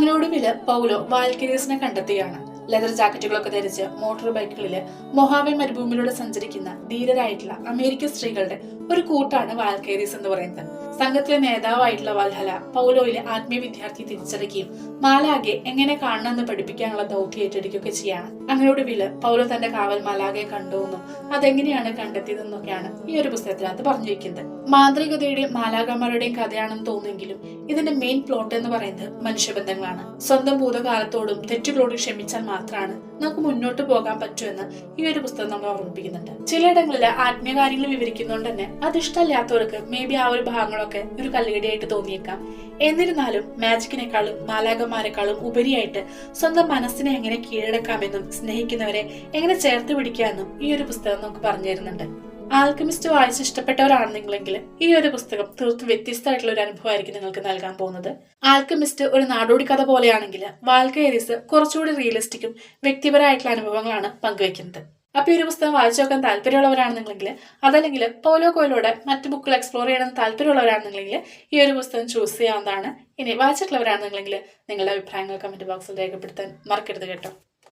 അങ്ങനെ ഒടുവില് പൗലോ വാൽക്കേരിയസിനെ കണ്ടെത്തുകയാണ്. ലെതർ ജാക്കറ്റുകളൊക്കെ ധരിച്ച് മോട്ടോർ ബൈക്കുകളില് മൊഹാവെ മരുഭൂമിയിലൂടെ സഞ്ചരിക്കുന്ന ധീരരായിട്ടുള്ള അമേരിക്കൻ സ്ത്രീകളുടെ ഒരു കൂട്ടാണ് വാൽക്കേരീസ് എന്ന് പറയുന്നത്. സംഘത്തിലെ നേതാവായിട്ടുള്ള വൽഹല പൗലോയിലെ ആത്മീയ വിദ്യാർത്ഥി തിരിച്ചറിയുകയും മാലാഗെ എങ്ങനെ കാണണമെന്ന് പഠിപ്പിക്കാനുള്ള ദൗത്യം ഏറ്റെടുക്കുകയൊക്കെ ചെയ്യാണ്. അങ്ങനെ ഒടുവില് പൗലോ തന്റെ കാവൽ മാലാഗയെ കണ്ടുവെന്നും അതെങ്ങനെയാണ് കണ്ടെത്തിയതെന്നൊക്കെയാണ് ഈ ഒരു പുസ്തകത്തിനകത്ത് പറഞ്ഞു വെക്കുന്നത്. മാന്ത്രികതയുടെയും മാലാഖമാരുടെയും കഥയാണെന്ന് തോന്നുമെങ്കിലും ഇതിന്റെ മെയിൻ പ്ലോട്ട് എന്ന് പറയുന്നത് മനുഷ്യബന്ധങ്ങളാണ്. സ്വന്തം ഭൂതകാലത്തോടും തെറ്റുകളോടും ക്ഷമിച്ചാൽ മാത്രമാണ് നമുക്ക് മുന്നോട്ട് പോകാൻ പറ്റുമെന്ന് ഈ ഒരു പുസ്തകം നമ്മൾ ഓർമ്മിപ്പിക്കുന്നുണ്ട്. ചിലയിടങ്ങളിൽ ആത്മീയ കാര്യങ്ങൾ വിവരിക്കുന്നതുകൊണ്ട് തന്നെ അത് ഇഷ്ടമല്ലാത്തവർക്ക് മേ ബി ആ ഒരു ഭാഗങ്ങളൊക്കെ ഒരു കല്ലുകടിയായിട്ട് തോന്നിയേക്കാം. എന്നിരുന്നാലും മാജിക്കിനേക്കാളും മാലാഖമാരെക്കാളും ഉപരിയായിട്ട് സ്വന്തം മനസ്സിനെ എങ്ങനെ കീഴടക്കാമെന്നും സ്നേഹിക്കുന്നവരെ എങ്ങനെ ചേർത്ത് പിടിക്കാമെന്നും ഈ ഒരു പുസ്തകം നമുക്ക് പറഞ്ഞു തരുന്നുണ്ട്. ആൽക്കമിസ്റ്റ് വായിച്ച് ഇഷ്ടപ്പെട്ടവരാണെന്നെങ്കിൽ ഈ ഒരു പുസ്തകം തീർത്തും വ്യത്യസ്തമായിട്ടുള്ള ഒരു അനുഭവമായിരിക്കും നിങ്ങൾക്ക് നൽകാൻ പോകുന്നത്. ആൽക്കമിസ്റ്റ് ഒരു നാടോടി കഥ പോലെയാണെങ്കിൽ വാൽക്കേരീസ് കുറച്ചുകൂടി റിയലിസ്റ്റിക്കും വ്യക്തിപരമായിട്ടുള്ള അനുഭവങ്ങളാണ് പങ്കുവെക്കുന്നത്. അപ്പൊ ഈ ഒരു പുസ്തകം വായിച്ചു നോക്കാൻ താല്പര്യമുള്ളവരാണെന്നുണ്ടെങ്കിൽ, അതല്ലെങ്കിൽ പൗലോ കൊയ്ലോയുടെ മറ്റു ബുക്കുകൾ എക്സ്പ്ലോർ ചെയ്യണമെന്ന് താല്പര്യമുള്ളവരാണെന്നുണ്ടെങ്കിൽ ഈ ഒരു പുസ്തകം ചൂസ് ചെയ്യാവുന്നതാണ്. ഇനി വായിച്ചിട്ടുള്ളവരാണെന്നുണ്ടെങ്കിൽ നിങ്ങളുടെ അഭിപ്രായങ്ങൾ കമന്റ് ബോക്സിൽ രേഖപ്പെടുത്താൻ മറക്കരുത് കേട്ടോ.